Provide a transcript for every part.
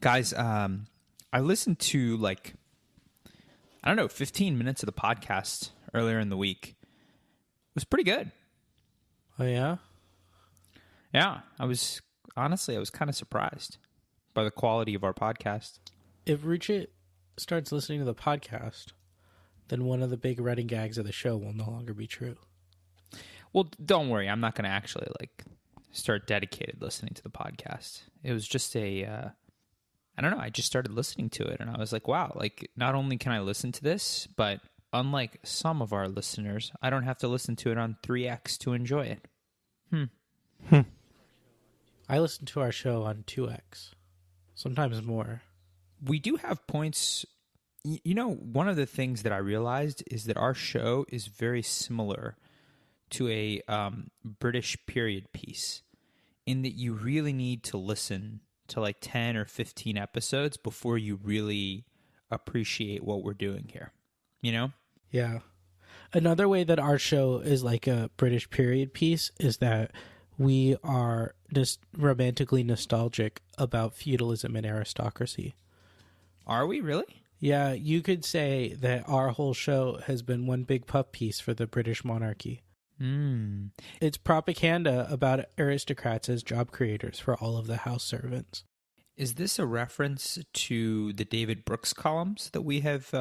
Guys, I listened to 15 minutes of the podcast earlier in the week. It was pretty good. Oh, yeah? Yeah, I was kind of surprised by the quality of our podcast. If Ruchit starts listening to the podcast, then one of the big running gags of the show will no longer be true. Well, don't worry. I'm not going to actually start dedicated listening to the podcast. It was just I don't know. I just started listening to it and I was like, wow, not only can I listen to this, but unlike some of our listeners, I don't have to listen to it on 3X to enjoy it. I listen to our show on 2X, sometimes more. We do have points. One of the things that I realized is that our show is very similar to a British period piece in that you really need to listen to 10 or 15 episodes before you really appreciate what we're doing here, Yeah. Another way that our show is like a British period piece is that we are just romantically nostalgic about feudalism and aristocracy. Are we really? Yeah, you could say that our whole show has been one big puff piece for the British monarchy. It's propaganda about aristocrats as job creators for all of the house servants. Is this a reference to the David Brooks columns that we have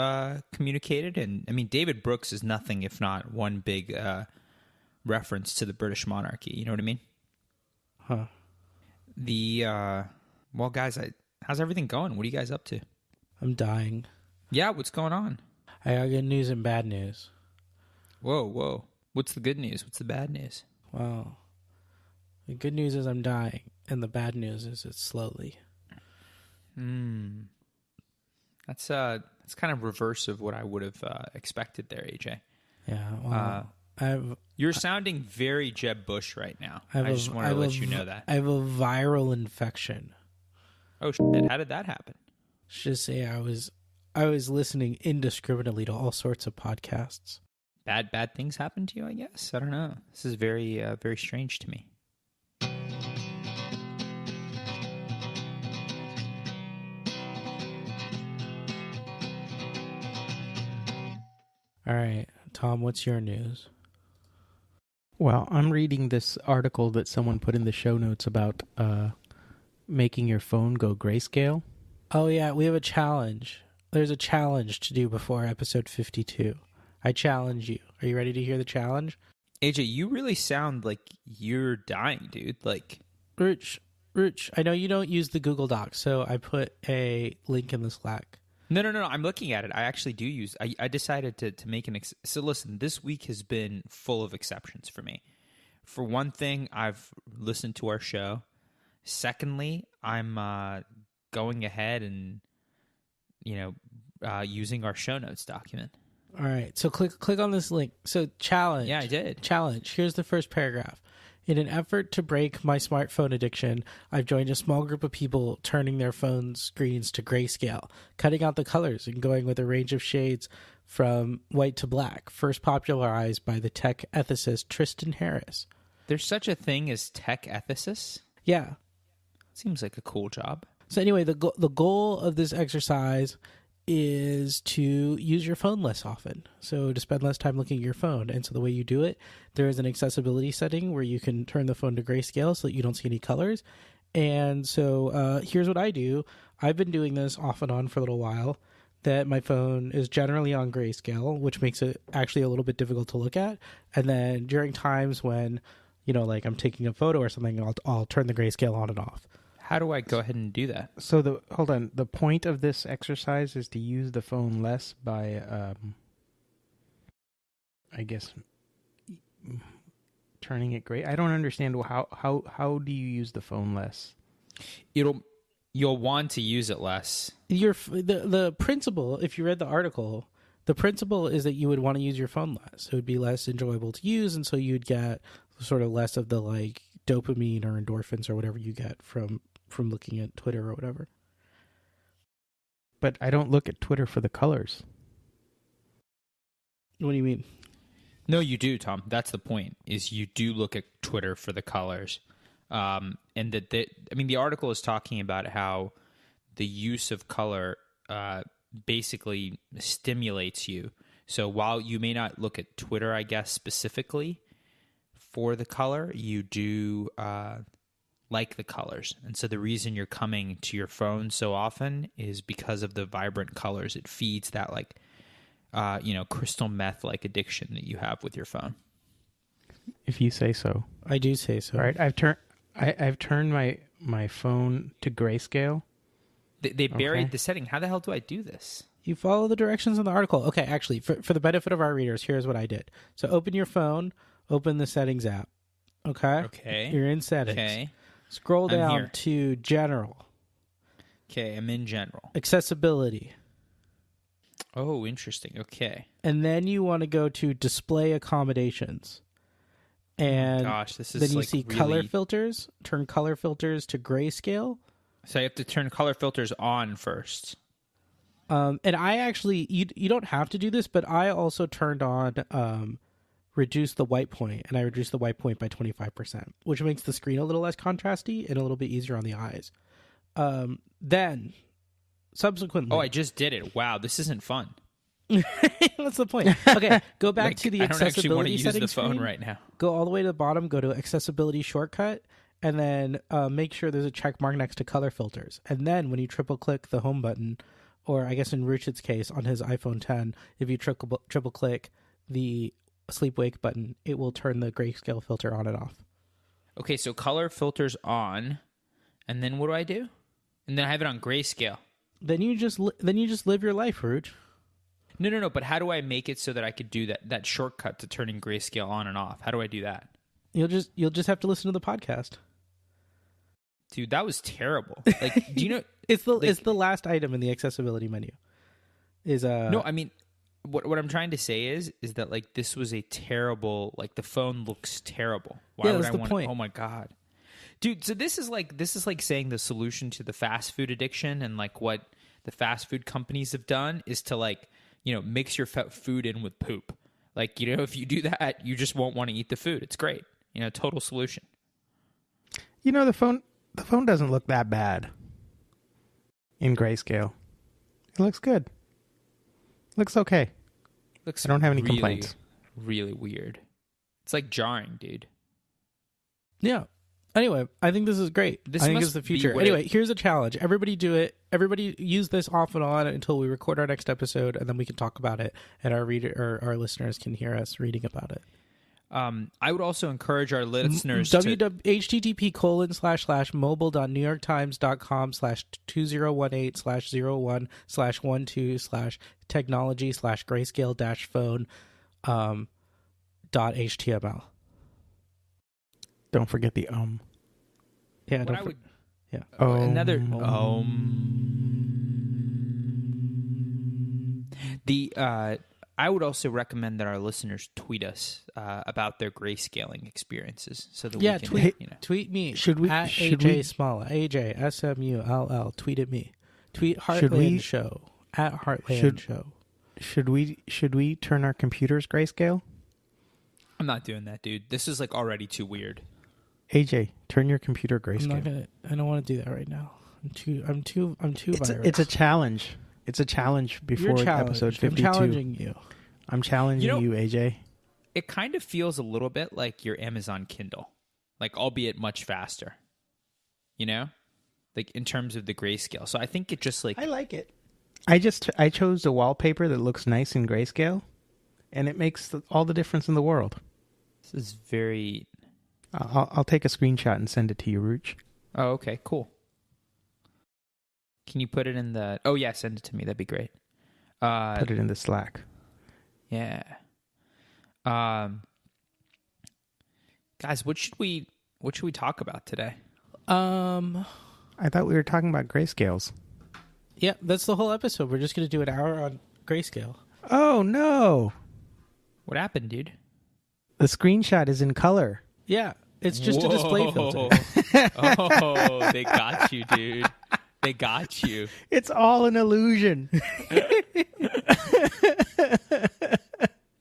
communicated? And I mean, David Brooks is nothing if not one big reference to the British monarchy. You know what I mean? Huh. Well, guys, how's everything going? What are you guys up to? I'm dying. Yeah, what's going on? I got good news and bad news. Whoa. What's the good news? What's the bad news? Well, the good news is I'm dying, and the bad news is it's slowly. That's kind of reverse of what I would have expected there, AJ. Yeah, well, you're sounding very Jeb Bush right now. I just want to let you know that. I have a viral infection. Oh, shit. How did that happen? Just say I was listening indiscriminately to all sorts of podcasts. Bad things happen to you, I guess. I don't know. This is very, very strange to me. All right, Tom, what's your news? Well, I'm reading this article that someone put in the show notes about making your phone go grayscale. Oh, yeah, we have a challenge. There's a challenge to do before episode 52. I challenge you. Are you ready to hear the challenge? AJ, you really sound like you're dying, dude. Rich, I know you don't use the Google Docs, so I put a link in the Slack. No. I'm looking at it. I actually do use. I decided to make so listen. This week has been full of exceptions for me. For one thing, I've listened to our show. Secondly, I'm going ahead and using our show notes document. All right, so click on this link. So challenge. Yeah, I did. Challenge. Here's the first paragraph. In an effort to break my smartphone addiction, I've joined a small group of people turning their phone screens to grayscale, cutting out the colors and going with a range of shades from white to black, first popularized by the tech ethicist Tristan Harris. There's such a thing as tech ethicist? Yeah. Seems like a cool job. So anyway, the goal of this exercise is to use your phone less often. So to spend less time looking at your phone. And so the way you do it, there is an accessibility setting where you can turn the phone to grayscale so that you don't see any colors. And so here's what I do. I've been doing this off and on for a little while, that my phone is generally on grayscale, which makes it actually a little bit difficult to look at. And then during times when, I'm taking a photo or something, I'll turn the grayscale on and off. How do I go ahead and do that? So the point of this exercise is to use the phone less by, I guess, turning it gray. I don't understand how do you use the phone less? You'll want to use it less. The principle, if you read the article, the principle is that you would want to use your phone less. It would be less enjoyable to use, and so you'd get sort of less of the dopamine or endorphins or whatever you get from looking at Twitter or whatever. But I don't look at Twitter for the colors. What do you mean? No, you do, Tom. That's the point, is you do look at Twitter for the colors. And the article is talking about how the use of color basically stimulates you. So while you may not look at Twitter, I guess, specifically for the color, you do like the colors. And so the reason you're coming to your phone so often is because of the vibrant colors. It feeds that like, crystal meth-like addiction that you have with your phone. If you say so. I do say so. All right. I've turned my phone to grayscale. They buried the setting. How the hell do I do this? You follow the directions in the article. Okay, actually, for the benefit of our readers, here's what I did. So open your phone, open the settings app. Okay? Okay. You're in settings. Okay. Scroll I'm down here. to general. Okay, I'm in general. Accessibility. Oh, interesting. Okay. And then you want to go to display accommodations. And Gosh, this is then you like see really... color filters. Turn color filters to grayscale. So I have to turn color filters on first. And I actually, you don't have to do this, but I also turned on reduce the white point, and I reduced the white point by 25%, which makes the screen a little less contrasty and a little bit easier on the eyes. Then, subsequently... Oh, I just did it. Wow, this isn't fun. What's the point? Okay, go back to the I don't actually want to accessibility use the settings phone screen. right now. Go all the way to the bottom, go to accessibility shortcut, and then make sure there's a check mark next to color filters. And then when you triple click the home button, or I guess in Ruchit's case on his iPhone 10, if you triple click the sleep wake button, it will turn the grayscale filter on and off. Okay, so color filters on, and then what do I do? And then I have it on grayscale. Then you just live your life, Ruch. No. But how do I make it so that I could do that shortcut to turning grayscale on and off? How do I do that? You'll just have to listen to the podcast. Dude, that was terrible. Like, do you know? It's the last item in the accessibility menu. No, I mean, what I'm trying to say is that like this was a terrible. Like the phone looks terrible. Why would I want? Point. Oh my god, dude. So this is like saying the solution to the fast food addiction, and like what the fast food companies have done is to like mix your food in with poop. Like if you do that, you just won't want to eat the food. It's great. Total solution. The phone doesn't look that bad in grayscale. It looks good. Looks okay. I don't have any complaints. Really weird. It's like jarring, dude. Yeah. Anyway, I think this is great. I think it's the future. Anyway, here's a challenge. Everybody do it. Everybody use this off and on until we record our next episode, and then we can talk about it, and our our listeners can hear us reading about it. I would also encourage our listeners http://mobile.newyorktimes.com/2018/01/1/2/grayscale-phone.html. Don't forget the Yeah, Yeah. Another I would also recommend that our listeners tweet us about their grayscaling experiences, so that we can tweet me. Should we at AJ Smalla, AJSMULL? Tweet at me. Tweet Heartland Show at Heartland Show. Should we turn our computers grayscale? I'm not doing that, dude. This is like already too weird. AJ, turn your computer grayscale. I don't want to do that right now. I'm too virus. It's a challenge. It's a challenge before episode 52. I'm challenging you. I'm challenging you, AJ. It kind of feels a little bit like your Amazon Kindle, like albeit much faster. Like in terms of the grayscale. So I think it just like I like it. I chose a wallpaper that looks nice in grayscale, and it makes all the difference in the world. This is very. I'll take a screenshot and send it to you, Ruch. Oh, okay, cool. Can you put it in the... Oh, yeah, send it to me. That'd be great. Put it in the Slack. Yeah. Guys, what should we talk about today? I thought we were talking about grayscales. Yeah, that's the whole episode. We're just going to do an hour on grayscale. Oh, no. What happened, dude? The screenshot is in color. Yeah, it's just a display filter. Oh, they got you, dude. They got you. It's all an illusion.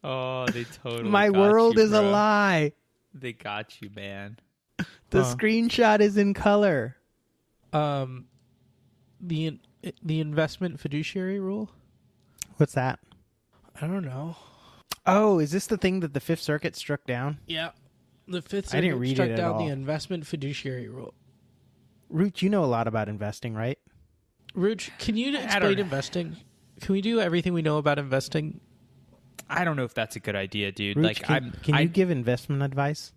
Oh, they totally My got world you, is bro. a lie. They got you, man. The screenshot is in color. The the investment fiduciary rule? What's that? I don't know. Oh, is this the thing that the Fifth Circuit struck down? Yeah. The Fifth I didn't Circuit read struck it at down all. the investment fiduciary rule. Root, you know a lot about investing, right? Ruch, can you explain investing? Can we do everything we know about investing? I don't know if that's a good idea, dude. Root, can you give investment advice?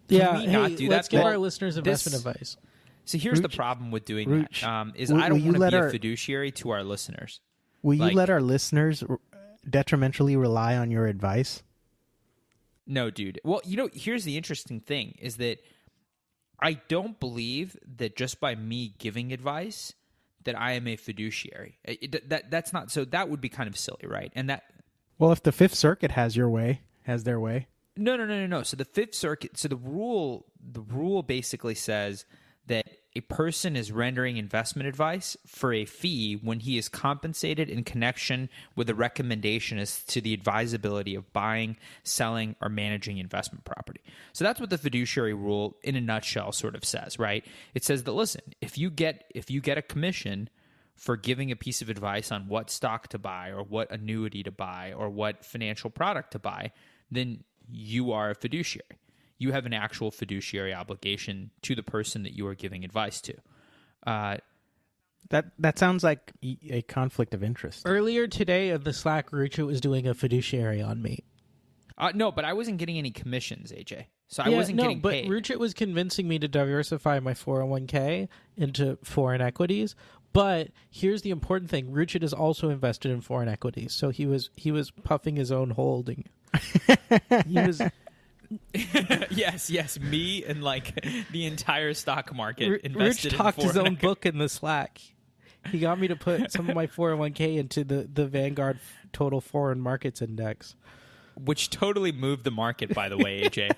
Yeah, we not do let's that? give Well, our listeners investment advice. So here's the Root, problem with doing Root, that. Is will I don't you want to let be our- a fiduciary to our listeners. Will you Like- let our listeners detrimentally rely on your advice? No, dude. Well, here's the interesting thing is that I don't believe that just by me giving advice that I am a fiduciary. That's not, so that would be kind of silly, right? And that, Well, if the Fifth Circuit has their way. no. So the Fifth Circuit, so the rule basically says that a person is rendering investment advice for a fee when he is compensated in connection with a recommendation as to the advisability of buying, selling, or managing investment property. So that's what the fiduciary rule in a nutshell sort of says, right? It says that, listen, if you get a commission for giving a piece of advice on what stock to buy or what annuity to buy or what financial product to buy, then you are a fiduciary. You have an actual fiduciary obligation to the person that you are giving advice to. That sounds like a conflict of interest. Earlier today in the Slack, Ruchit was doing a fiduciary on me. No, but I wasn't getting any commissions, AJ. So I wasn't getting paid. But Ruchit was convincing me to diversify my 401k into foreign equities. But here's the important thing: Ruchit is also invested in foreign equities, so he was puffing his own holding. He was. Yes, me and like the entire stock market invested Rich talked in his own foreign book in the Slack. He got me to put some of my 401k into the Vanguard Total Foreign Markets Index. which totally moved the market, by the way, AJ.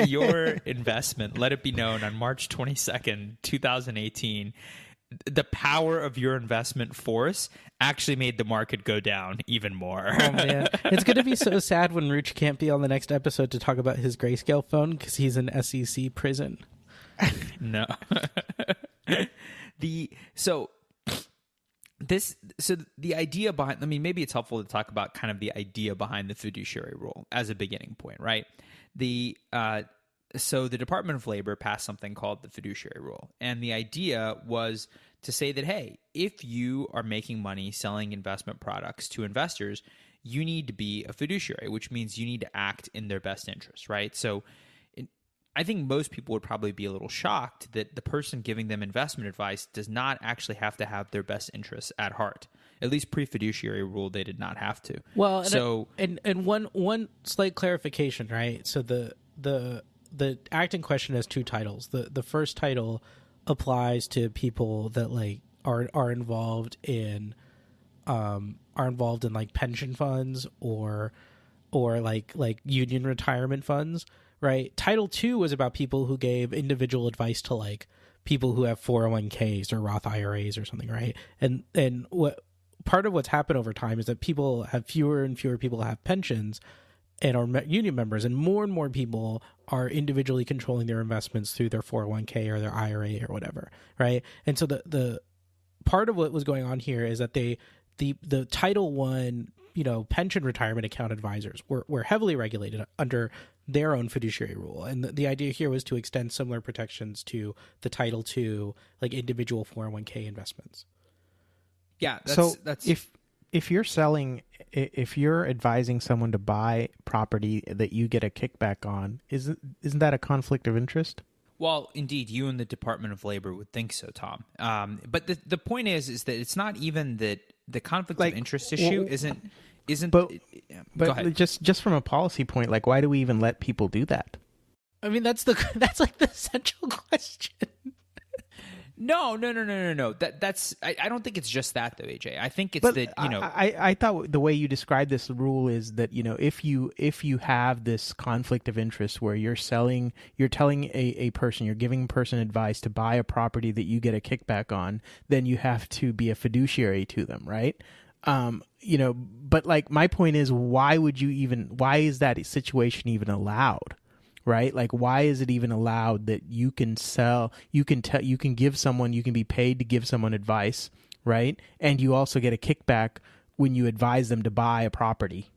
Your investment, let it be known, on March 22nd, 2018, the power of your investment force actually made the market go down even more. Oh, man. It's going to be so sad when Ruch can't be on the next episode to talk about his Grayscale phone because he's in SEC prison. No. The idea behind, I mean, maybe it's helpful to talk about kind of the idea behind the fiduciary rule as a beginning point, right? So the Department of Labor passed something called the Fiduciary Rule. And the idea was to say that, hey, if you are making money selling investment products to investors, you need to be a fiduciary, which means you need to act in their best interest, right? So I think most people would probably be a little shocked that the person giving them investment advice does not actually have to have their best interests at heart. At least pre-fiduciary rule, they did not have to. Well, so and one slight clarification, right? So the act in question has two titles. The first title applies to people that like are involved in like pension funds or like union retirement funds, right? Title 2 was about people who gave individual advice to like people who have 401ks or Roth IRAs or something, right? And what part of what's happened over time is that people have fewer and fewer people have pensions and are union members, and more people are individually controlling their investments through their 401k or their IRA or whatever, right? And so the part of what was going on here is that the Title I, pension retirement account advisors were heavily regulated under their own fiduciary rule, and the idea here was to extend similar protections to the Title II, like individual 401k investments. yeah, that's if you're advising someone to buy property that you get a kickback on, isn't that a conflict of interest? Well, indeed, you and the Department of Labor would think so, Tom. But the point is that it's not even that the conflict of interest issue isn't. But go ahead. just from a policy point, like, why do we even let people do that? I mean, that's like the central question. No. That's I don't think it's just that though, AJ. I think it's I thought the way you described this rule is that if you have this conflict of interest where you're telling a person, you're giving a person advice to buy a property that you get a kickback on, then you have to be a fiduciary to them, right? But like my point is, why is that situation even allowed? right? Like, why is it even allowed that you can you can give someone, you can be paid to give someone advice, right? And you also get a kickback when you advise them to buy a property,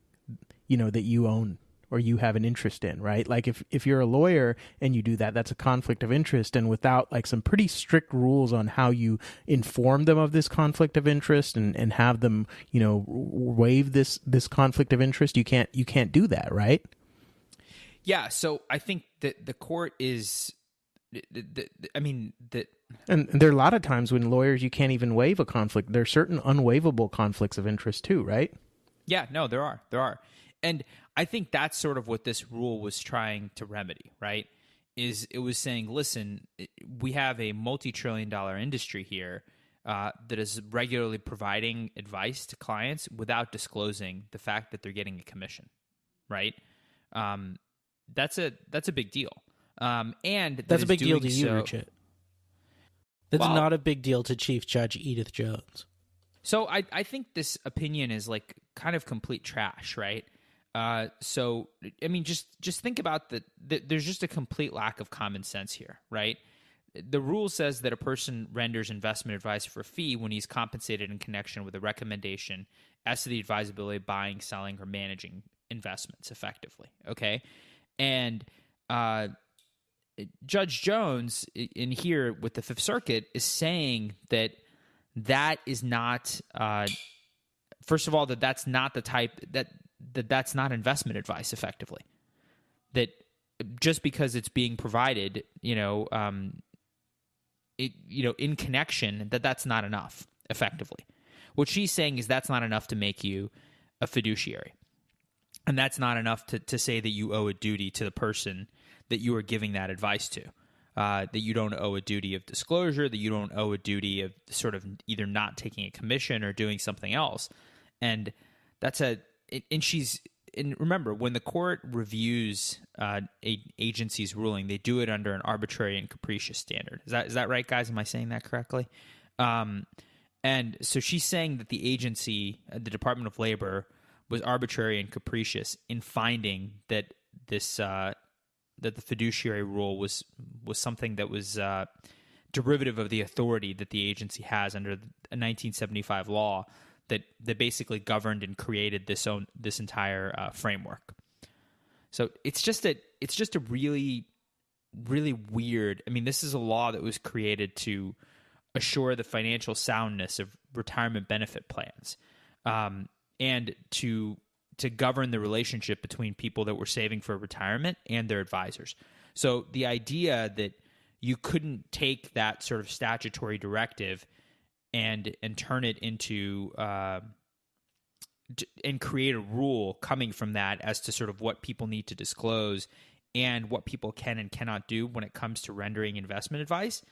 that you own or you have an interest in, right? Like if you're a lawyer and you do that, that's a conflict of interest. And without like some pretty strict rules on how you inform them of this conflict of interest and have them, waive this conflict of interest, you can't do that, right? Yeah. So I think that the court is, and there are a lot of times when lawyers, you can't even waive a conflict. There are certain unwaivable conflicts of interest too, right? Yeah, no, there are. And I think that's sort of what this rule was trying to remedy, right? Is it was saying, listen, we have a multi-trillion-dollar industry here that is regularly providing advice to clients without disclosing the fact that they're getting a commission, right? That's a big deal. And that's a big deal to you, so, Ruchit. That's not a big deal to Chief Judge Edith Jones. So I think this opinion is like kind of complete trash, right? So I mean, just think about there's just a complete lack of common sense here, right? The rule says that a person renders investment advice for a fee when he's compensated in connection with a recommendation as to the advisability of buying, selling, or managing investments effectively, okay? And Judge Jones in here with the Fifth Circuit is saying that is not, first of all, that's not the type that's not investment advice effectively. That just because it's being provided, in connection, that's not enough effectively. What she's saying is that's not enough to make you a fiduciary. And that's not enough to say that you owe a duty to the person that you are giving that advice to. That you don't owe a duty of disclosure, that you don't owe a duty of sort of either not taking a commission or doing something else. And remember, when the court reviews an agency's ruling, they do it under an arbitrary and capricious standard. Is that right, guys? Am I saying that correctly? And so she's saying that the agency, the Department of Labor, was arbitrary and capricious in finding that this that the fiduciary rule was something that was derivative of the authority that the agency has under a 1975 law that basically governed and created this entire framework. So it's just a really, really weird. I mean, this is a law that was created to assure the financial soundness of retirement benefit plans, and to govern the relationship between people that were saving for retirement and their advisors. So the idea that you couldn't take that sort of statutory directive and turn it into and create a rule coming from that as to sort of what people need to disclose and what people can and cannot do when it comes to rendering investment advice,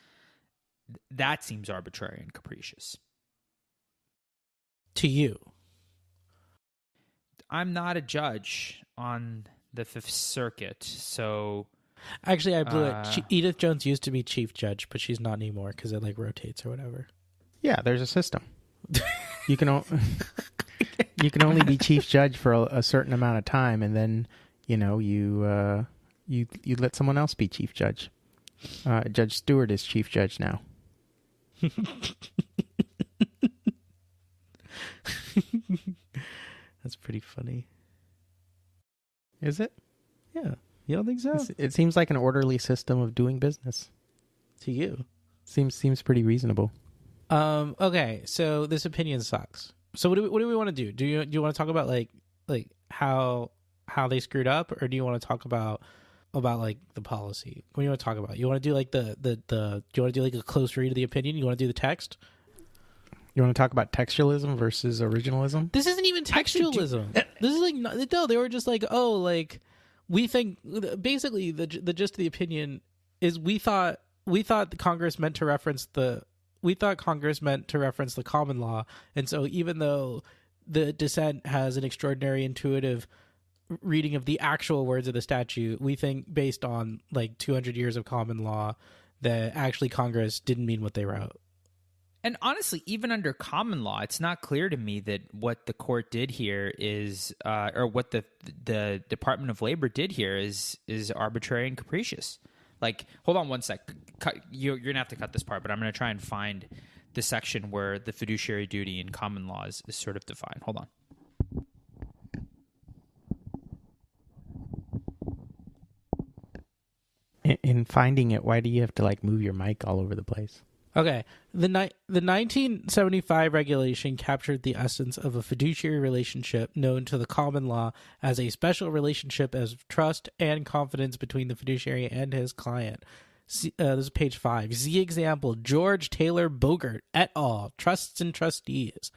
that seems arbitrary and capricious. To you. I'm not a judge on the Fifth Circuit, so... Actually, I blew it. Edith Jones used to be chief judge, but she's not anymore because it rotates or whatever. Yeah, there's a system. You can only be chief judge for a certain amount of time, and then you let someone else be chief judge. Judge Stewart is chief judge now. That's pretty funny. Is it? Yeah. You don't think so? It seems like an orderly system of doing business. To you. Seems pretty reasonable. Okay, so this opinion sucks. So what do we want to do? Do you want to talk about like how they screwed up, or do you want to talk about like the policy? What do you want to talk about? You want to do like do you want to do like a close read of the opinion? You want to do the text? You want to talk about textualism versus originalism? This isn't even textualism. This is like no, they were just like, oh, like we think basically the gist of the opinion is we thought Congress meant to reference the common law, and so even though the dissent has an extraordinary intuitive reading of the actual words of the statute, we think based on like 200 years of common law that actually Congress didn't mean what they wrote. And honestly, even under common law, it's not clear to me that what the court did here is, or what the Department of Labor did here is arbitrary and capricious. Like, hold on one sec. You're going to have to cut this part, but I'm going to try and find the section where the fiduciary duty in common law is sort of defined. Hold on. In finding it, why do you have to like move your mic all over the place? Okay. The 1975 regulation captured the essence of a fiduciary relationship known to the common law as a special relationship of trust and confidence between the fiduciary and his client. This is page 5. Z example, George Taylor Bogart et al., Trusts and Trustees,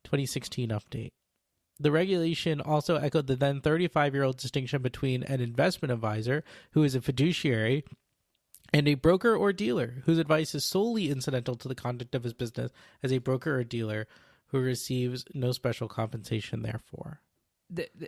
2016 update. The regulation also echoed the then 35-year-old distinction between an investment advisor, who is a fiduciary, and a broker or dealer, whose advice is solely incidental to the conduct of his business as a broker or dealer who receives no special compensation therefore.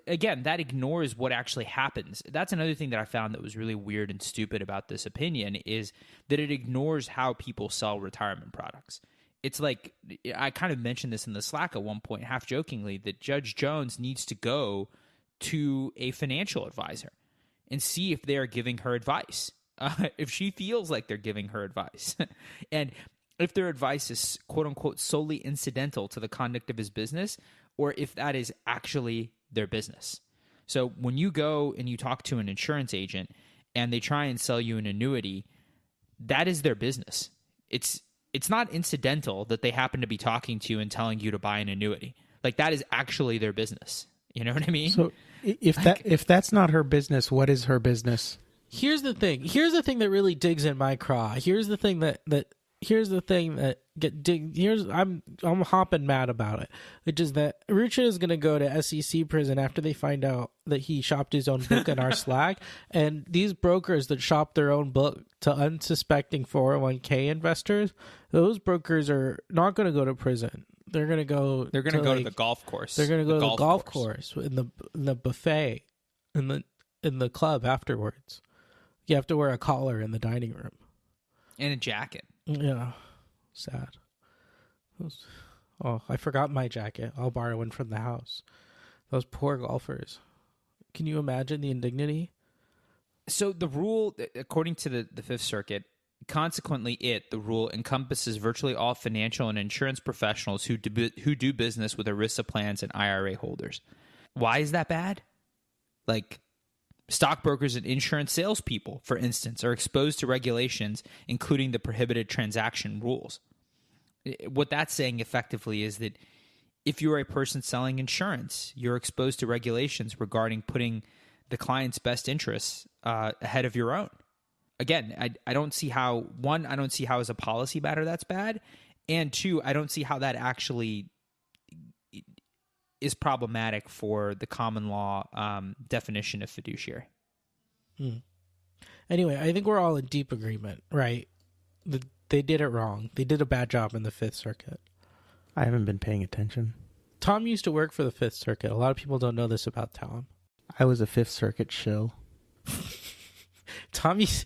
Again, that ignores what actually happens. That's another thing that I found that was really weird and stupid about this opinion, is that it ignores how people sell retirement products. It's like, I kind of mentioned this in the Slack at one point, half jokingly, that Judge Jones needs to go to a financial advisor and see if they are giving her advice. If she feels like they're giving her advice. And if their advice is, quote unquote, solely incidental to the conduct of his business, or if that is actually their business. So when you go and you talk to an insurance agent and they try and sell you an annuity, that is their business. It's not incidental that they happen to be talking to you and telling you to buy an annuity. Like, that is actually their business. You know what I mean? So if that's not her business, what is her business? Here's the thing. Here's the thing that really digs in my craw. Here's the thing I'm hopping mad about it, which is that Ruchit is going to go to SEC prison after they find out that he shopped his own book in our Slack, and these brokers that shop their own book to unsuspecting 401k investors, those brokers are not going to go to prison. They're going to go. They're going to go to the golf course. They're going to go to the golf course in the buffet, in the club afterwards. You have to wear a collar in the dining room. And a jacket. Yeah. Sad. Oh, I forgot my jacket. I'll borrow one from the house. Those poor golfers. Can you imagine the indignity? So the rule, according to the Fifth Circuit, consequently the rule encompasses virtually all financial and insurance professionals who do business with ERISA plans and IRA holders. Why is that bad? Like, stockbrokers and insurance salespeople, for instance, are exposed to regulations, including the prohibited transaction rules. What that's saying effectively is that if you're a person selling insurance, you're exposed to regulations regarding putting the client's best interests ahead of your own. Again, I don't see how, one, I don't see how as a policy matter that's bad, and two, I don't see how that actually is problematic for the common law definition of fiduciary. Anyway, I think we're all in deep agreement, right? They did it wrong. They did a bad job in the Fifth Circuit. I haven't been paying attention. Tom used to work for the Fifth Circuit. A lot of people don't know this about Tom. I was a Fifth Circuit shill. Tom used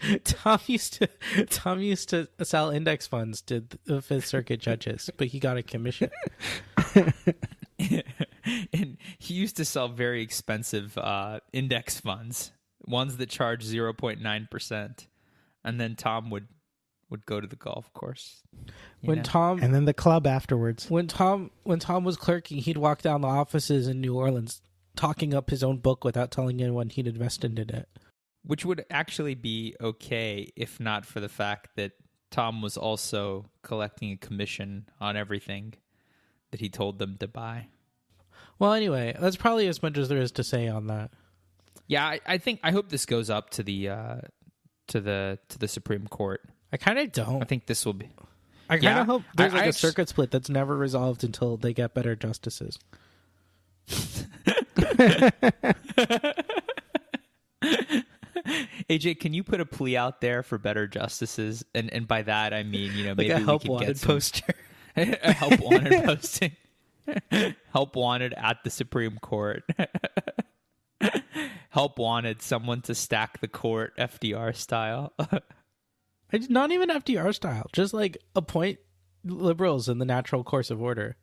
to sell index funds to the Fifth Circuit judges, but he got a commission. And he used to sell very expensive index funds, ones that charge 0.9%, and then Tom would go to the golf course. And then the club afterwards. When Tom was clerking, he'd walk down the offices in New Orleans, talking up his own book without telling anyone he'd invested in it. Which would actually be okay if not for the fact that Tom was also collecting a commission on everything that he told them to buy. Well, anyway, that's probably as much as there is to say on that. Yeah, I hope this goes up to the Supreme Court. I kind of don't. I think this will be. I kind of hope there's a circuit split that's never resolved until they get better justices. AJ, can you put a plea out there for better justices? And by that I mean, maybe a help we can wanted get some poster. a help wanted posting. Help wanted at the Supreme Court. Help wanted someone to stack the court, FDR style. Not even FDR style. Just like appoint liberals in the natural course of order.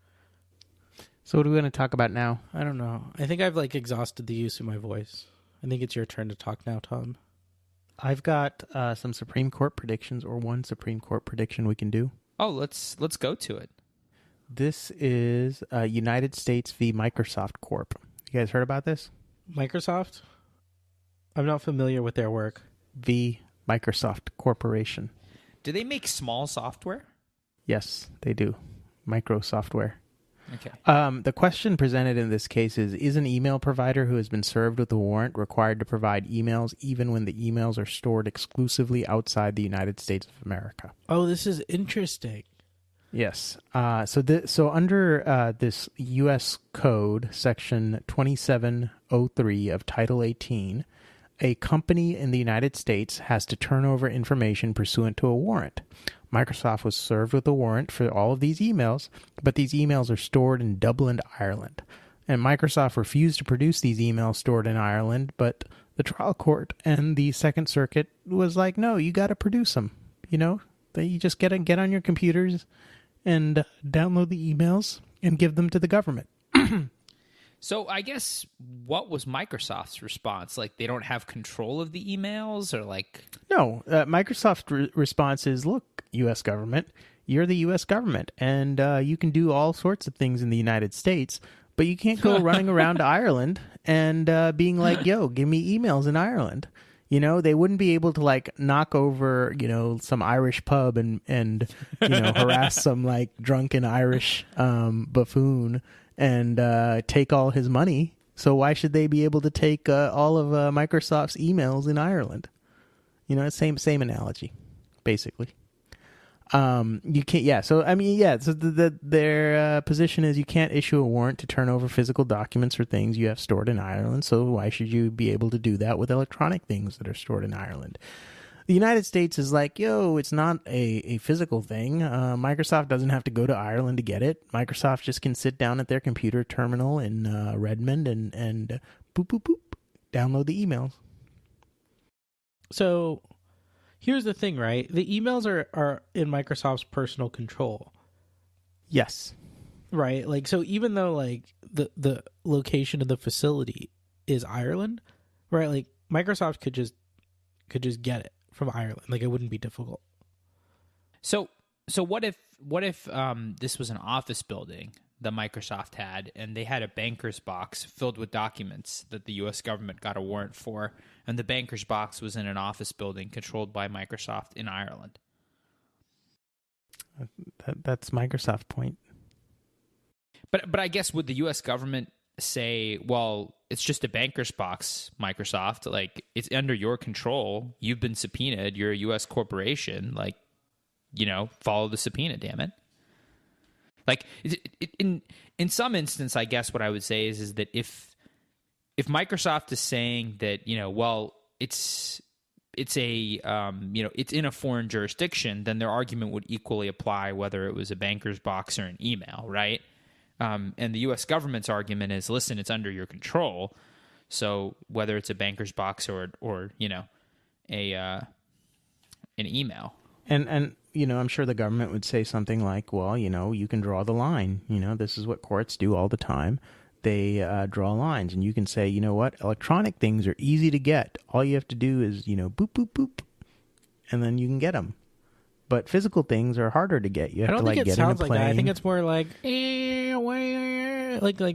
So what are we going to talk about now? I don't know. I think I've exhausted the use of my voice. I think it's your turn to talk now, Tom. I've got some Supreme Court predictions, or one Supreme Court prediction we can do. Oh, let's go to it. This is United States v. Microsoft Corp. You guys heard about this? Microsoft? I'm not familiar with their work. V. Microsoft Corporation. Do they make small software? Yes, they do. Micro software. Okay. The question presented in this case is an email provider who has been served with a warrant required to provide emails even when the emails are stored exclusively outside the United States of America? Oh, this is interesting. Yes. So under this U.S. Code, Section 2703 of Title 18, a company in the United States has to turn over information pursuant to a warrant. Microsoft was served with a warrant for all of these emails, but these emails are stored in Dublin, Ireland. And Microsoft refused to produce these emails stored in Ireland, but the trial court and the Second Circuit was like, no, you got to produce them. You know, you just get on your computers and download the emails and give them to the government. So I guess what was Microsoft's response? Like, they don't have control of the emails, or like... No, Microsoft's response is, look, U.S. government, you're the U.S. government, and you can do all sorts of things in the United States, but you can't go running around to Ireland and being like, yo, give me emails in Ireland. You know, they wouldn't be able to knock over, some Irish pub and harass some drunken Irish buffoon and take all his money. So why should they be able to take all of Microsoft's emails in Ireland? Same analogy, basically. You can't. Yeah. So I mean, yeah. So their position is you can't issue a warrant to turn over physical documents or things you have stored in Ireland. So why should you be able to do that with electronic things that are stored in Ireland? The United States is like, yo, it's not a physical thing. Microsoft doesn't have to go to Ireland to get it. Microsoft just can sit down at their computer terminal in Redmond and boop, boop, boop, download the emails. So here's the thing, right? The emails are in Microsoft's personal control. Yes. Right? So even though the location of the facility is Ireland, right? Microsoft could just get it from Ireland. It wouldn't be difficult. So what if this was an office building that Microsoft had, and they had a banker's box filled with documents that the U.S. government got a warrant for, and the banker's box was in an office building controlled by Microsoft in Ireland? That's Microsoft's point. But I guess would the U.S. government say, well, it's just a banker's box, Microsoft, it's under your control, you've been subpoenaed, you're a U.S. corporation, follow the subpoena, damn it. In some instance, I guess what I would say is that if Microsoft is saying that, well, it's in a foreign jurisdiction, then their argument would equally apply whether it was a banker's box or an email, right? And the U.S. government's argument is, listen, it's under your control. So whether it's a banker's box or an email. And I'm sure the government would say something like, well, you can draw the line. This is what courts do all the time. They draw lines, and you can say, you know what, electronic things are easy to get. All you have to do is, boop, boop, boop, and then you can get them. But physical things are harder to get. You have to get in a plane. I don't think it sounds like that. I think it's more like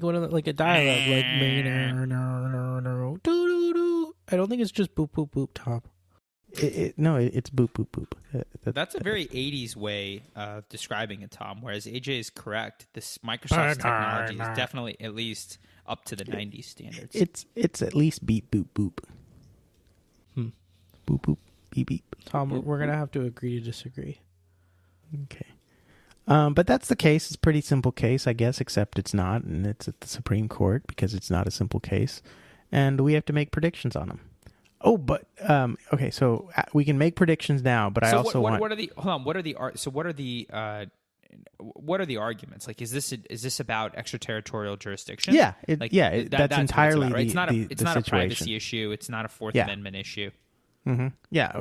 one of a dialogue, I don't think it's just boop, boop, boop, Tom. No, it's boop, boop, boop. That's a very 80s way of describing it, Tom, whereas AJ is correct. This Microsoft's technology is definitely at least up to the 90s standards. It's at least beep, boop, boop. Boop, boop, beep, beep. Tom, we're going to have to agree to disagree. Okay. But that's the case. It's a pretty simple case, I guess, except it's not, and it's at the Supreme Court because it's not a simple case. And we have to make predictions on them. Oh, but okay. So we can make predictions now, but I also want. What are the? Hold on. What are the? So what are the? What are the arguments? Is this about extraterritorial jurisdiction? Yeah, that's entirely about, right? It's not a situation. privacy issue. It's not a Fourth Amendment issue. Yeah.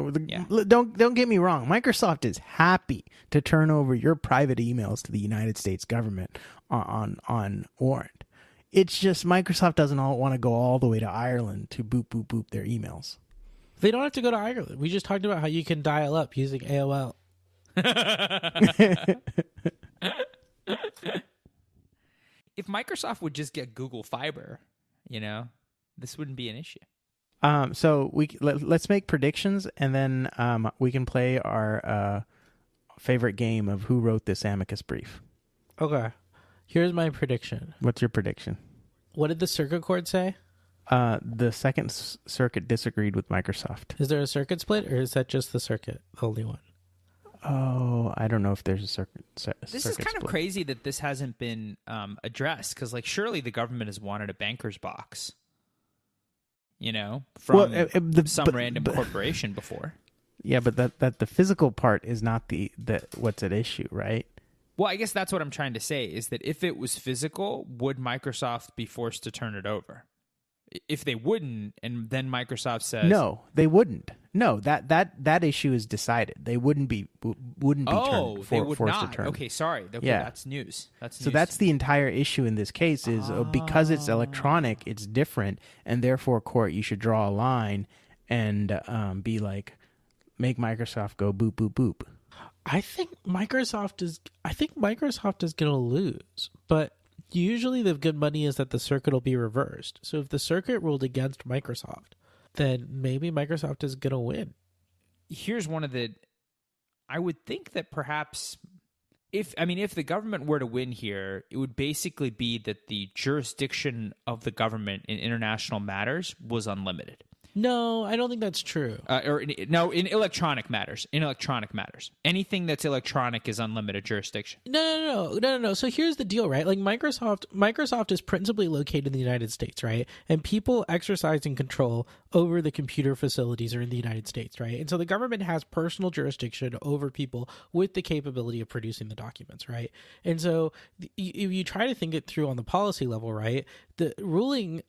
Don't get me wrong. Microsoft is happy to turn over your private emails to the United States government on warrant. It's just Microsoft doesn't want to go all the way to Ireland to boop their emails. They don't have to go to Ireland. We just talked about how you can dial up using AOL. If Microsoft would just get Google Fiber, this wouldn't be an issue. So let's make predictions, and then we can play our favorite game of who wrote this amicus brief. Okay. Here's my prediction. What's your prediction? What did the circuit court say? The Second Circuit disagreed with Microsoft. Is there a circuit split, or is that just the circuit, the only one? Oh, I don't know if there's a circuit. This is kind of crazy that this hasn't been addressed, because surely the government has wanted a banker's box, from some random corporation before. Yeah, but that the physical part is not the what's at issue, right? Well, I guess that's what I'm trying to say, is that if it was physical, would Microsoft be forced to turn it over? If they wouldn't, and then Microsoft says no, they wouldn't. No, that issue is decided. They wouldn't be forced to turn. Okay, sorry. Okay, yeah. That's news. So that's the entire issue in this case is because it's electronic, it's different, and therefore, court, you should draw a line and be like, make Microsoft go boop boop boop. I think Microsoft is going to lose, but usually the good money is that the circuit will be reversed. So if the circuit ruled against Microsoft, then maybe Microsoft is going to win. Here's one of the... I would think that perhaps... If the government were to win here, it would basically be that the jurisdiction of the government in international matters was unlimited. No, I don't think that's true. In electronic matters. Anything that's electronic is unlimited jurisdiction. No. So here's the deal, right? Like Microsoft is principally located in the United States, right? And people exercising control over the computer facilities are in the United States, right? And so the government has personal jurisdiction over people with the capability of producing the documents, right? And so if you try to think it through on the policy level, right, the ruling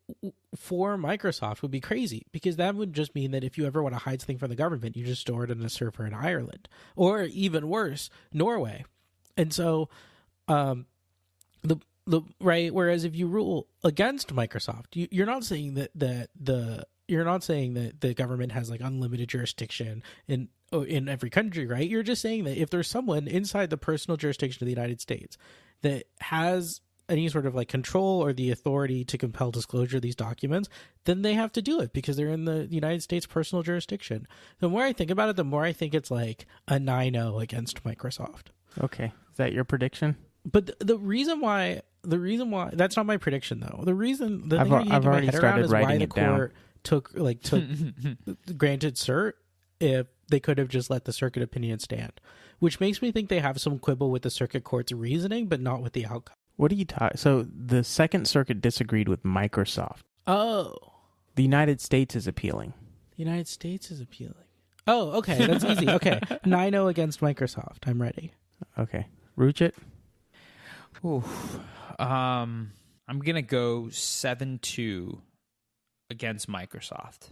for Microsoft would be crazy, because that would just mean that if you ever want to hide something from the government, you just store it in a server in Ireland, or even worse, Norway. And so the right, whereas if you rule against Microsoft, you're not saying that the government has like unlimited jurisdiction in every country, right? You're just saying that if there's someone inside the personal jurisdiction of the United States that has any sort of like control or the authority to compel disclosure of these documents, then they have to do it because they're in the United States personal jurisdiction. The more I think about it, the more I think it's like a 9-0 against Microsoft. Okay. Is that your prediction? But the reason why that's not my prediction though. The thing I've already started writing it down. Court took granted cert if they could have just let the circuit opinion stand, which makes me think they have some quibble with the circuit court's reasoning, but not with the outcome. What are you talking? So the Second Circuit disagreed with Microsoft. Oh. The United States is appealing. The United States is appealing. Oh, okay. That's easy. Okay. 9-0 against Microsoft. I'm ready. Okay. Ruchit? I'm going to go 7-2 against Microsoft.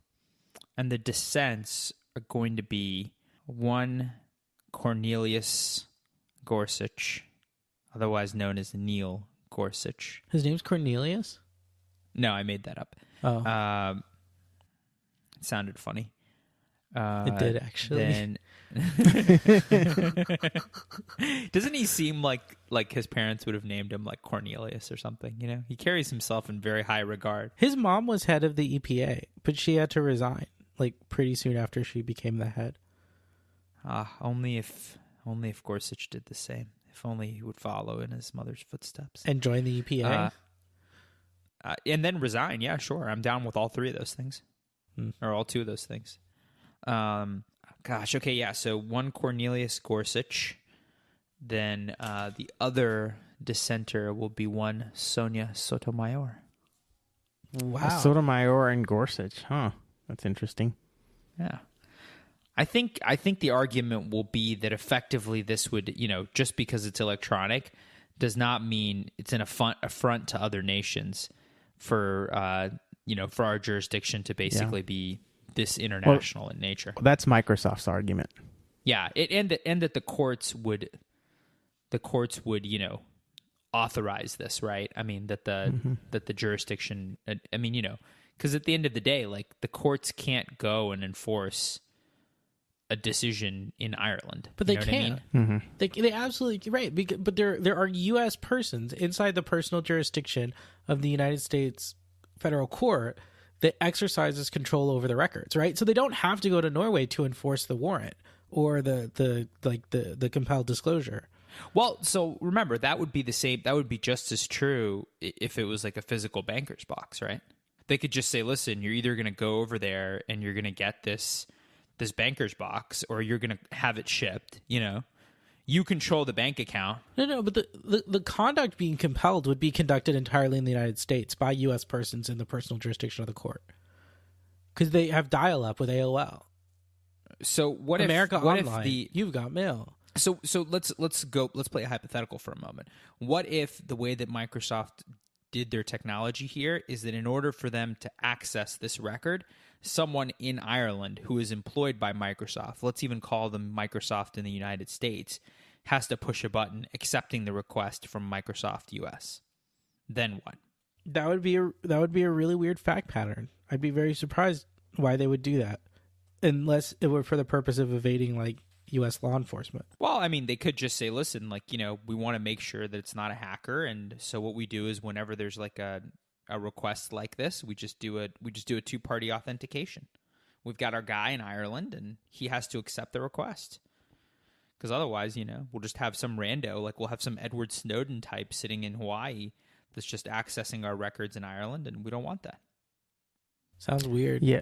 And the dissents are going to be 1 Cornelius Gorsuch, otherwise known as Neil Gorsuch. His name's Cornelius? No, I made that up. Oh. It sounded funny. It did, actually. Doesn't he seem like his parents would have named him like Cornelius or something? He carries himself in very high regard. His mom was head of the EPA, but she had to resign like pretty soon after she became the head. Only if Gorsuch did the same. If only he would follow in his mother's footsteps and join the EPA, and then resign. Yeah, sure. I'm down with all 3 of those things, or all 2 of those things. Okay, yeah. So 1 Cornelius Gorsuch, then the other dissenter will be 1 Sonia Sotomayor. Wow, Sotomayor and Gorsuch, huh? That's interesting. Yeah. I think the argument will be that effectively this would, just because it's electronic, does not mean it's an affront to other nations for our jurisdiction to basically be this international in nature. That's Microsoft's argument. Yeah, and that the courts would authorize this, right? I mean that the jurisdiction. I mean, because at the end of the day, like the courts can't go and enforce a decision in Ireland, but they know what can. I mean? They absolutely right. But there are U.S. persons inside the personal jurisdiction of the United States federal court that exercises control over the records, right? So they don't have to go to Norway to enforce the warrant or the compelled disclosure. Well, so remember that would be the same. That would be just as true if it was like a physical banker's box, right? They could just say, "Listen, you're either going to go over there and you're going to get this banker's box, or you're going to have it shipped." You control the bank account. No, but the conduct being compelled would be conducted entirely in the United States by U.S. persons in the personal jurisdiction of the court, because they have dial-up with AOL. So what America if, what Online, if you've got mail. So let's play a hypothetical for a moment. What if the way that Microsoft did their technology here is that in order for them to access this record, someone in Ireland who is employed by Microsoft, let's even call them Microsoft in the United States, has to push a button accepting the request from Microsoft US. Then what? That would be a really weird fact pattern. I'd be very surprised why they would do that, unless it were for the purpose of evading like U.S. law enforcement. Well, I mean, they could just say, listen, like, we want to make sure that it's not a hacker. And so what we do is whenever there's like a request like this, we just do a two-party authentication. We've got our guy in Ireland and he has to accept the request. Because otherwise, we'll just have some rando, like we'll have some Edward Snowden type sitting in Hawaii that's just accessing our records in Ireland, and we don't want that. Sounds weird. Yeah.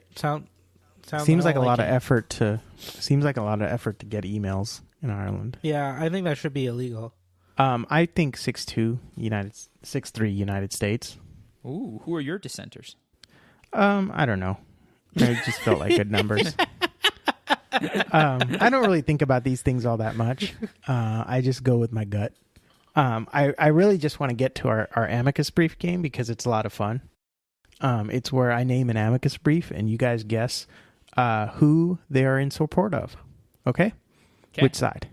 Seems like a lot of effort to get emails in Ireland. Yeah, I think that should be illegal. I think 6'3" United States. Ooh, who are your dissenters? I don't know. I just felt like good numbers. I don't really think about these things all that much. I just go with my gut. I really just want to get to our amicus brief game because it's a lot of fun. It's where I name an amicus brief and you guys guess who they are in support of. Okay? Which side?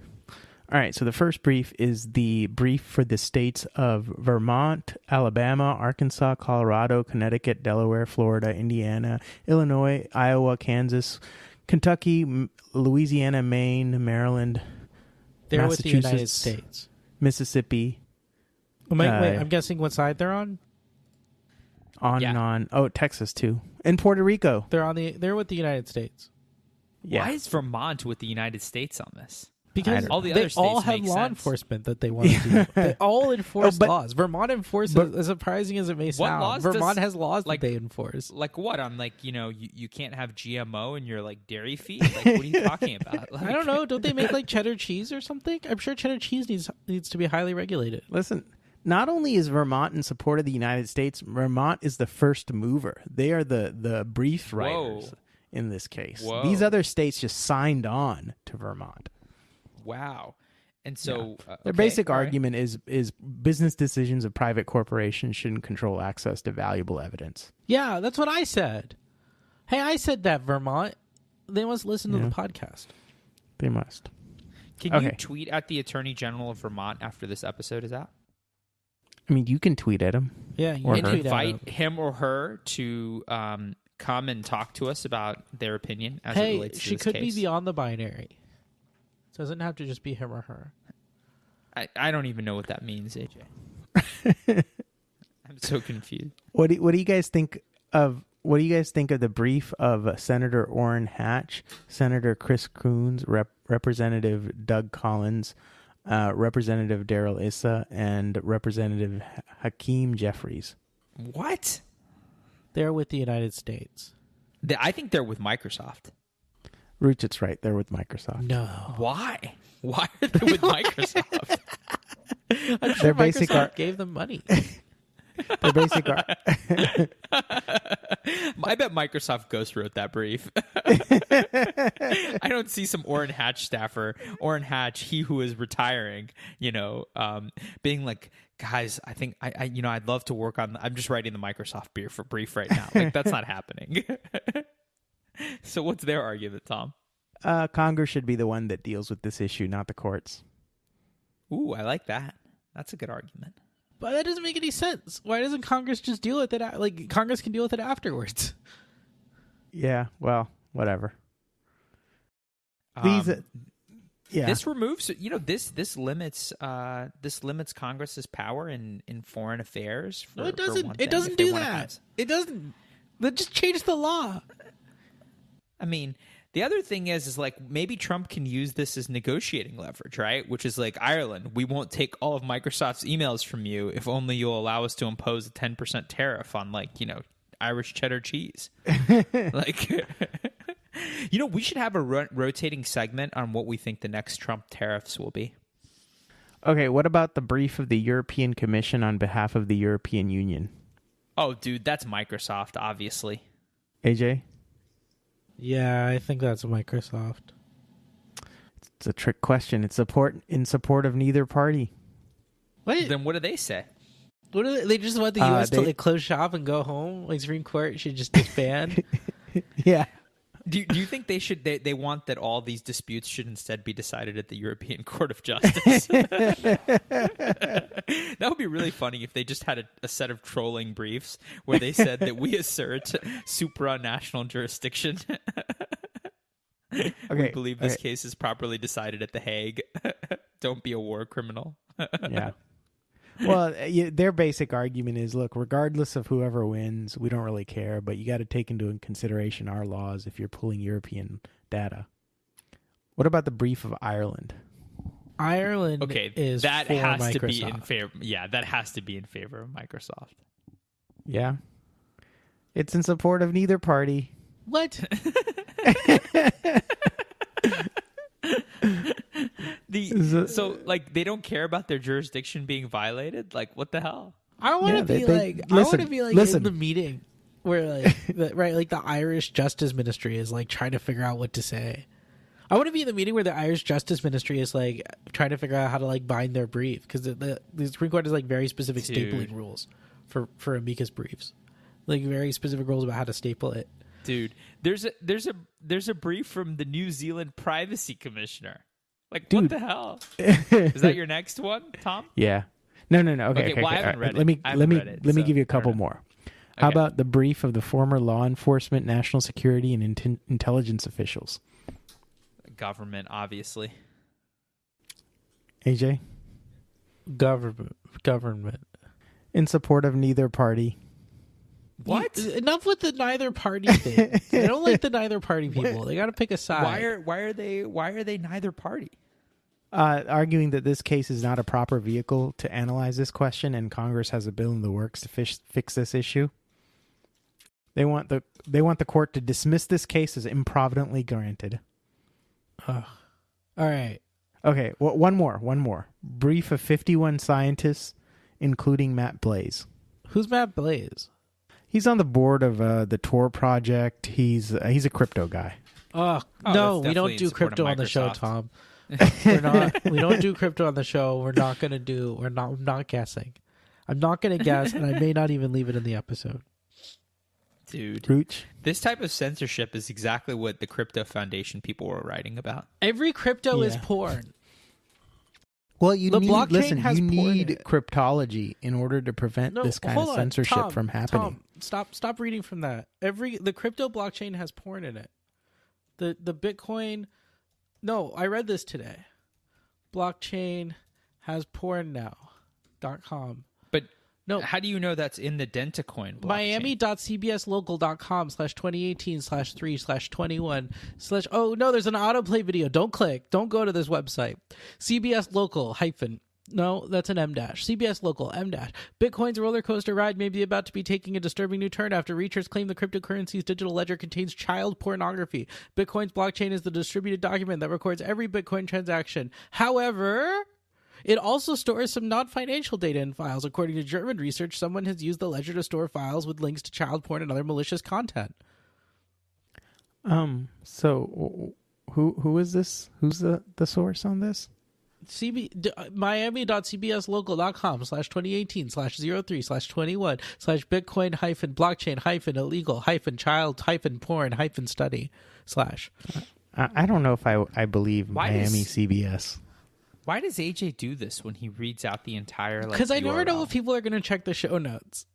All right, so the first brief is the brief for the states of Vermont, Alabama, Arkansas, Colorado, Connecticut, Delaware, Florida, Indiana, Illinois, Iowa, Kansas, Kentucky, Louisiana, Maine, Maryland, they're with the Massachusetts, United States. Mississippi. Wait, I'm guessing what side they're on? And on. Oh, Texas too. And Puerto Rico. They're with the United States. Yeah. Why is Vermont with the United States on this? Because all the other they states all have make law sense. enforcement that they want to do. They all enforce laws. Vermont enforces, as surprising as it may sound. Vermont has laws that they enforce. Like what? I'm like, you can't have GMO in your like dairy feed. Like, what are you talking about? Like, I don't know. Don't they make like cheddar cheese or something? I'm sure cheddar cheese needs to be highly regulated. Listen, not only is Vermont in support of the United States, Vermont is the first mover. They are the brief writers in this case. Whoa. These other states just signed on to Vermont. Wow. And so their basic argument is business decisions of private corporations shouldn't control access to valuable evidence. Yeah, that's what I said. Hey, I said that, Vermont. They must listen to the podcast. They must. Can you tweet at the Attorney General of Vermont after this episode is out? I mean, you can tweet at him. Yeah, you and can tweet invite him or her to come and talk to us about their opinion as it relates to this case. Hey, she could be beyond the binary. It doesn't have to just be him or her. I don't even know what that means, AJ. I'm so confused. What do you guys think of? What do you guys think of the brief of Senator Orrin Hatch, Senator Chris Coons, Representative Doug Collins, Representative Darrell Issa, and Representative Hakeem Jeffries? What? They're with the United States. I think they're with Microsoft. Ruchit's right. They're with Microsoft. No. Why? Why are they with Microsoft? I'm sure Microsoft gave them money. Their basic I bet Microsoft ghost wrote that brief. I don't see some Orrin Hatch staffer, Orrin Hatch, he who is retiring, being like, guys, I think I'd love to work on. I'm just writing the Microsoft brief right now. Like, that's not happening. So what's their argument, Tom? Congress should be the one that deals with this issue, not the courts. Ooh, I like that. That's a good argument. But that doesn't make any sense. Why doesn't Congress just deal with it? Like, Congress can deal with it afterwards. Yeah, well, whatever. This removes, this limits Congress's power in foreign affairs. No, it doesn't. It doesn't do that. It doesn't. That just changed the law. I mean, the other thing is like maybe Trump can use this as negotiating leverage, right? Which is like, Ireland, we won't take all of Microsoft's emails from you if only you'll allow us to impose a 10% tariff on, like, Irish cheddar cheese. Like, we should have a rotating segment on what we think the next Trump tariffs will be. Okay, what about the brief of the European Commission on behalf of the European Union? Oh, dude, that's Microsoft, obviously. AJ? Yeah, I think that's Microsoft. It's a trick question. It's in support of neither party. Wait, then what do they say? What do they just want the U.S. to close shop and go home? Like, Supreme Court should just disband? Yeah. Do you think they want that all these disputes should instead be decided at the European Court of Justice? That would be really funny if they just had a set of trolling briefs where they said that we assert supranational jurisdiction. We believe this case is properly decided at The Hague. Don't be a war criminal. Yeah. Well, their basic argument is, look, regardless of whoever wins, we don't really care, but you got to take into consideration our laws if you're pulling European data. What about the brief of Ireland? Ireland is that for has Microsoft. to be in favor. Yeah, that has to be in favor of Microsoft. Yeah. It's in support of neither party. What? So like they don't care about their jurisdiction being violated? Like, what the hell? I want to be like in the meeting where like the Irish Justice Ministry is like trying to figure out what to say. I want to be in the meeting where the Irish Justice Ministry is like trying to figure out how to like bind their brief, because the Supreme Court has like very specific stapling rules for amicus briefs, like very specific rules about how to staple it. Dude, there's a brief from the New Zealand Privacy Commissioner. Like, dude, what the hell? Is that your next one, Tom? Yeah. No. Okay. Well, I haven't read it. Let me give you a couple more. How about the brief of the former law enforcement, national security, and intelligence officials? Government, obviously. AJ? Government. In support of neither party. What? Enough with the neither party thing. I don't like the neither party people. They got to pick a side. Why are they neither party? Arguing that this case is not a proper vehicle to analyze this question, and Congress has a bill in the works to fix this issue. They want the court to dismiss this case as improvidently granted. All right. Okay. Well, one more. Brief of 51 scientists, including Matt Blaze. Who's Matt Blaze? He's on the board of the Tor project. He's a crypto guy. No, we don't do crypto on the show, Tom. We don't do crypto on the show. I'm not guessing. I'm not going to guess, and I may not even leave it in the episode. Dude, Ruch. This type of censorship is exactly what the Crypto Foundation people were writing about. Every crypto is porn. Well, you need porn cryptology in order to prevent this kind of censorship from happening. Tom, stop reading from that. The crypto blockchain has porn in it. The Bitcoin. No, I read this today. Blockchain has porn now.com. But no, how do you know that's in the Dentacoin blockchain? Miami.cbslocal.com/2018/3/21/ oh no, there's an autoplay video. Don't click. Don't go to this website. CBS Local hyphen. No, that's an M dash. CBS Local M dash. Bitcoin's roller coaster ride may be about to be taking a disturbing new turn after researchers claim the cryptocurrency's digital ledger contains child pornography. Bitcoin's blockchain is the distributed document that records every Bitcoin transaction. However, it also stores some non-financial data in files. According to German research, someone has used the ledger to store files with links to child porn and other malicious content. So who is this? Who's the source on this? Miami.cbslocal.com/2018/03/21/Bitcoin-blockchain-illegal-child-porn-study/. I don't know if I believe Why Miami does- CBS. Why does AJ do this when he reads out the entire? Because I never know URL? if people are going to check the show notes.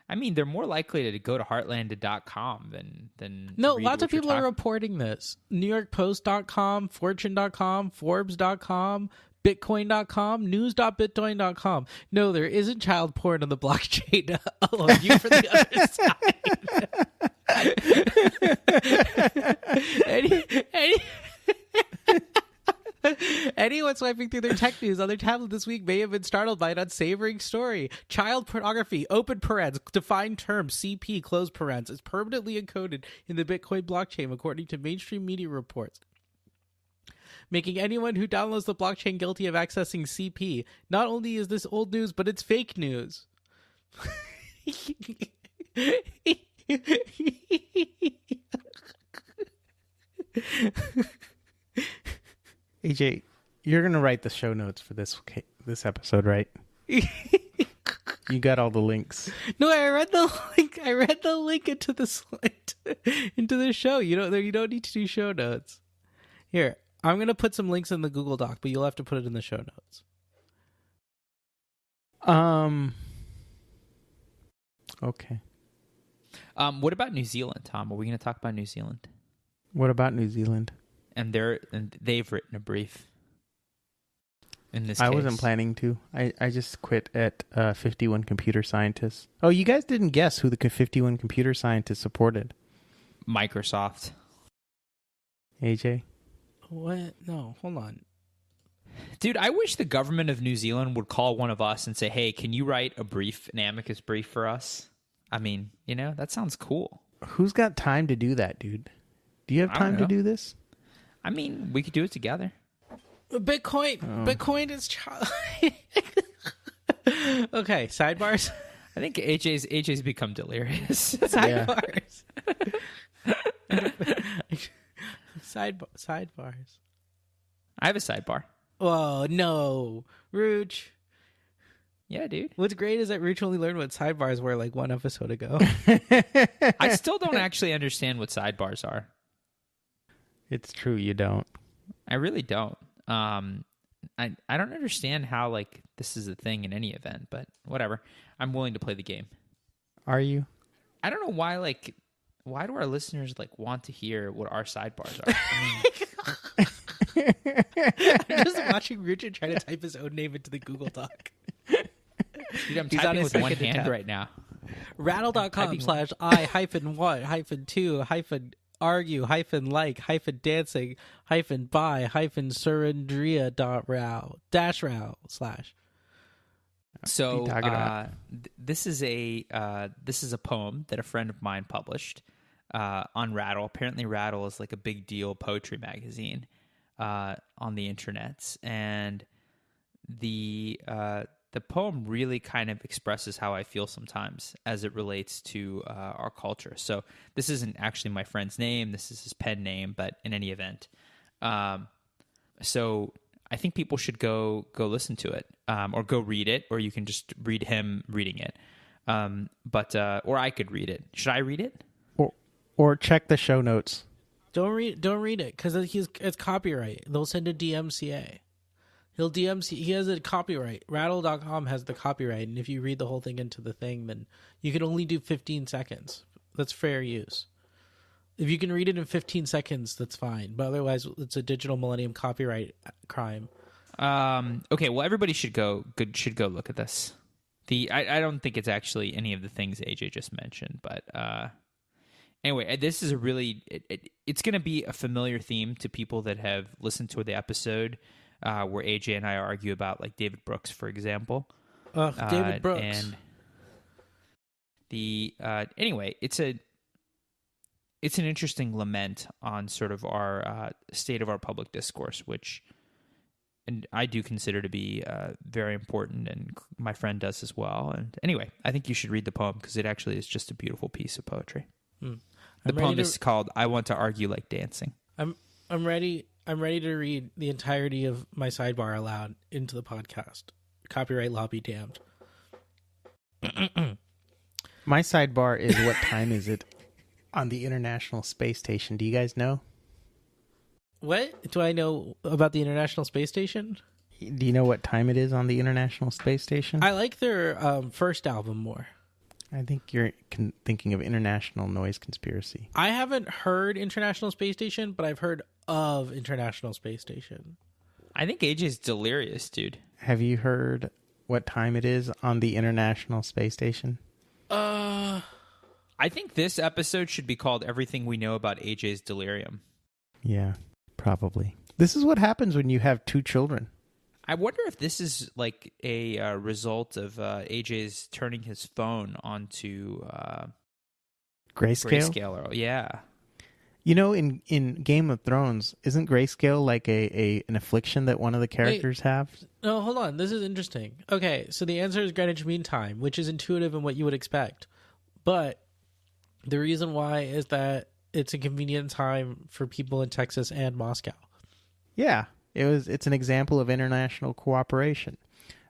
I mean, they're more likely to go to heartland.com than No, read lots what of people you're are reporting this. NewYorkPost.com, Fortune.com, Forbes.com, Bitcoin.com, News.bitcoin.com. No, there isn't child porn on the blockchain. I'll argue for the other side. Anyone swiping through their tech news on their tablet this week may have been startled by an unsavoring story. Child pornography, open parens, defined term, CP, close parens, is permanently encoded in the Bitcoin blockchain, according to mainstream media reports, making anyone who downloads the blockchain guilty of accessing CP. Not only is this old news, but it's fake news. AJ, you're gonna write the show notes for this episode, right? You got all the links. No, I read the link. I read the link into the show. You don't need to do show notes. Here, I'm gonna put some links in the Google Doc, but you'll have to put it in the show notes. Okay. What about New Zealand, Tom? Are we going to talk about New Zealand? What about New Zealand? And they've written a brief. In this I case. wasn't planning to. I just quit at 51 computer scientists. Oh, you guys didn't guess who the 51 computer scientists supported. Microsoft. AJ? What? No, hold on. Dude, I wish the government of New Zealand would call one of us and say, hey, can you write an amicus brief for us? I mean, that sounds cool. Who's got time to do that, dude? Do you have time to do this? I mean, we could do it together. Bitcoin is okay, sidebars. I think AJ's become delirious. Sidebars. Sidebars. I have a sidebar. Oh, no. Ruch. Yeah, dude. What's great is that Ruch only learned what sidebars were like one episode ago. I still don't actually understand what sidebars are. It's true, you don't. I really don't. I don't understand how, this is a thing in any event, but whatever. I'm willing to play the game. Are you? I don't know why, why do our listeners, want to hear what our sidebars are? I'm just watching Richard try to type his own name into the Google Doc. Dude, I'm typing with one hand right now. rattle.com/I-1-2-argue-like-buy-surrendria.row / So this is a poem that a friend of mine published on Rattle. Apparently, Rattle is a big deal poetry magazine on the internet, and the poem really kind of expresses how I feel sometimes as it relates to our culture. So this isn't actually my friend's name; this is his pen name. But in any event, so I think people should go listen to it, or go read it, or you can just read him reading it. Or I could read it. Should I read it? Or check the show notes. Don't read it because it's copyright. They'll send a DMCA. He has a copyright. Rattle.com has the copyright, and if you read the whole thing into the thing, then you can only do 15 seconds. That's fair use. If you can read it in 15 seconds, that's fine. But otherwise, it's a digital millennium copyright crime. Okay, well, everybody should go look at this. I don't think it's actually any of the things AJ just mentioned, but anyway, this is a really it's going to be a familiar theme to people that have listened to the episode where AJ and I argue about David Brooks, for example. David Brooks. And anyway, it's an interesting lament on sort of our state of our public discourse, which and I do consider to be very important, and my friend does as well. And anyway, I think you should read the poem because it actually is just a beautiful piece of poetry. The poem is called "I Want to Argue Like Dancing." I'm ready. I'm ready to read the entirety of my sidebar aloud into the podcast. Copyright law be damned. My sidebar is what time is it on the International Space Station? Do you guys know? What do I know about the International Space Station? Do you know what time it is on the International Space Station? I like their first album more. I think you're thinking of International Noise Conspiracy. I haven't heard International Space Station, but I've heard of International Space Station. I think AJ's delirious, dude. Have you heard what time it is on the International Space Station? I think this episode should be called Everything We Know About AJ's Delirium. Yeah, probably. This is what happens when you have two children. I wonder if this is like a result of AJ's turning his phone onto Grayscale? Yeah. You know, in Game of Thrones, isn't Grayscale like an affliction that one of the characters have? No, hold on. This is interesting. Okay, so the answer is Greenwich Mean Time, which is intuitive in what you would expect. But the reason why is that it's a convenient time for people in Texas and Moscow. Yeah, it's an example of international cooperation.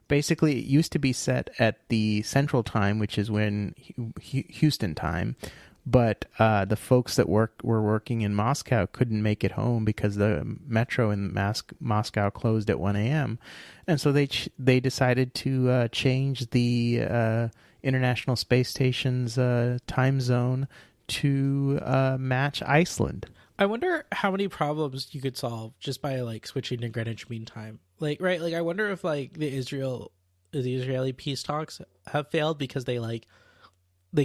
Basically, it used to be set at the Central Time, which is when Houston time. But the folks that were working in Moscow couldn't make it home because the metro in Moscow closed at 1 a.m. And so they decided to change the International Space Station's time zone to match Iceland. I wonder how many problems you could solve just by like switching to Greenwich Mean Time. Like, right? Like, I wonder if like the Israeli peace talks have failed because they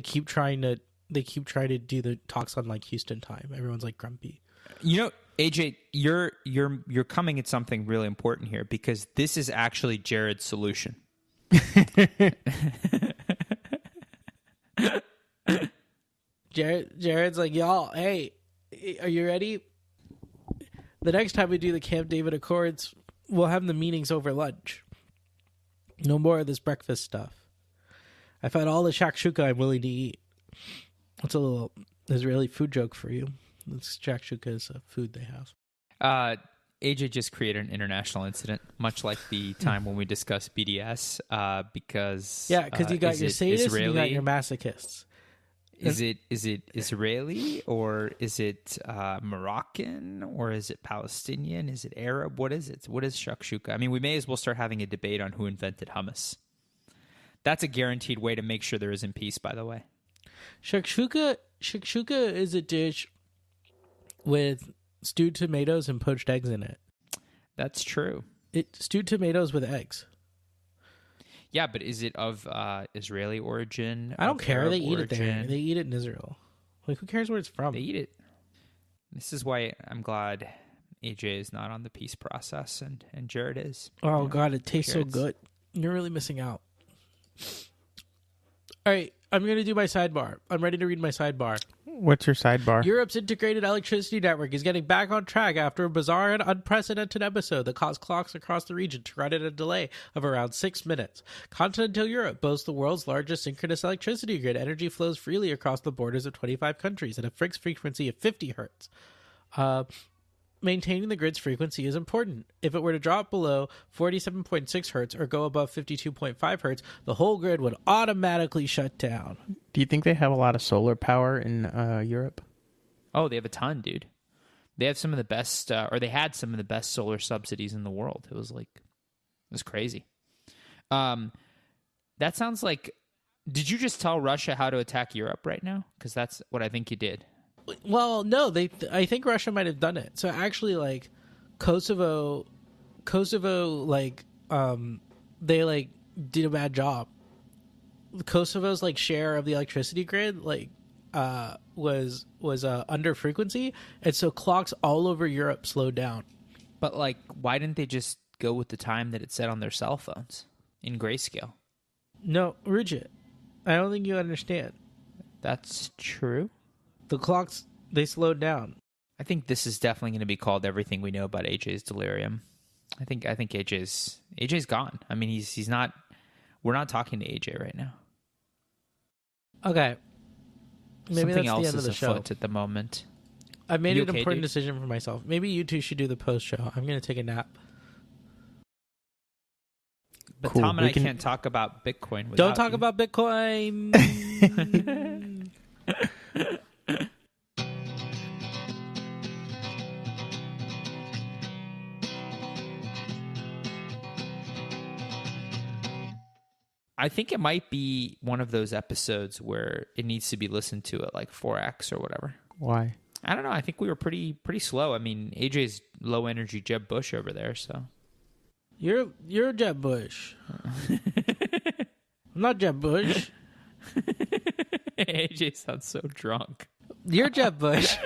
keep trying to do the talks on like Houston time. Everyone's like grumpy. You know, AJ, you're coming at something really important here because this is actually Jared's solution. Jared's like, y'all, hey, are you ready? The next time we do the Camp David Accords, we'll have the meetings over lunch. No more of this breakfast stuff. I've had all the shakshuka I'm willing to eat. That's a little Israeli food joke for you. Shakshuka is a food they have. AJ just created an international incident, much like the time when we discussed BDS, because you got your sadists and you got your masochists. Is it Israeli or is it Moroccan or is it Palestinian? Is it Arab? What is it? What is shakshuka? I mean, we may as well start having a debate on who invented hummus. That's a guaranteed way to make sure there isn't peace, by the way. Shakshuka is a dish with stewed tomatoes and poached eggs in it. That's true. Stewed tomatoes with eggs. Yeah, but is it of Israeli origin? I don't care. Arab They eat origin? it there. They eat it in Israel. Like, who cares where it's from? They eat it. This is why I'm glad AJ is not on the peace process and Jared is. Oh, God, it tastes so good. You're really missing out. All right, I'm going to do my sidebar. I'm ready to read my sidebar. What's your sidebar? Europe's integrated electricity network is getting back on track after a bizarre and unprecedented episode that caused clocks across the region to run at a delay of around 6 minutes. Continental Europe boasts the world's largest synchronous electricity grid. Energy flows freely across the borders of 25 countries at a fixed frequency of 50 hertz. Maintaining the grid's frequency is important. If it were to drop below 47.6 hertz or go above 52.5 hertz, the whole grid would automatically shut down. Do you think they have a lot of solar power in Europe? Oh, they have a ton, dude. They have some of the best, or they had some of the best solar subsidies in the world. It was crazy. That sounds like, did you just tell Russia how to attack Europe right now? Because that's what I think you did. Well, no, I think Russia might have done it. So actually, like, Kosovo, like, they like did a bad job. Kosovo's like share of the electricity grid, like, was under frequency, and so clocks all over Europe slowed down. But like, why didn't they just go with the time that it said on their cell phones in Grayscale? No, Ruchit, I don't think you understand. That's true. The clocks, they slowed down. I think this is definitely going to be called Everything We Know About AJ's Delirium. I think AJ's gone. I mean, he's not. We're not talking to AJ right now. Okay. Maybe Something that's else the end of is the show. afoot at the moment. I made You an okay, important dude? decision for myself. Maybe you two should do the post show. I'm going to take a nap. But Cool. Tom and We I can- can't talk about Bitcoin without Don't talk you. about Bitcoin. I think it might be one of those episodes where it needs to be listened to at like 4x or whatever. Why? I don't know. I think we were pretty slow. I mean, AJ's low energy Jeb Bush over there, so. You're Jeb Bush. I'm not Jeb Bush. AJ sounds so drunk. You're Jeb Bush.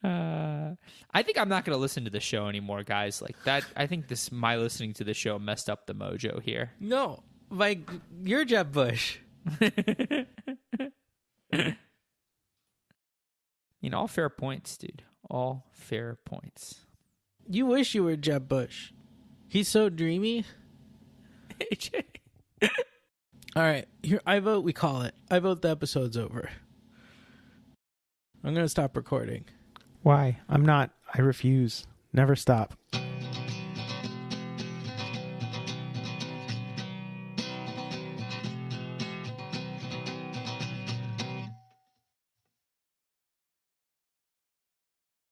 I think I'm not going to listen to the show anymore, guys. Like that. I think my listening to the show messed up the mojo here. No, like you're Jeb Bush. All fair points, dude. All fair points. You wish you were Jeb Bush. He's so dreamy. AJ. All right, here I vote. We call it. I vote the episode's over. I'm gonna stop recording. Why? I'm not. I refuse. Never stop.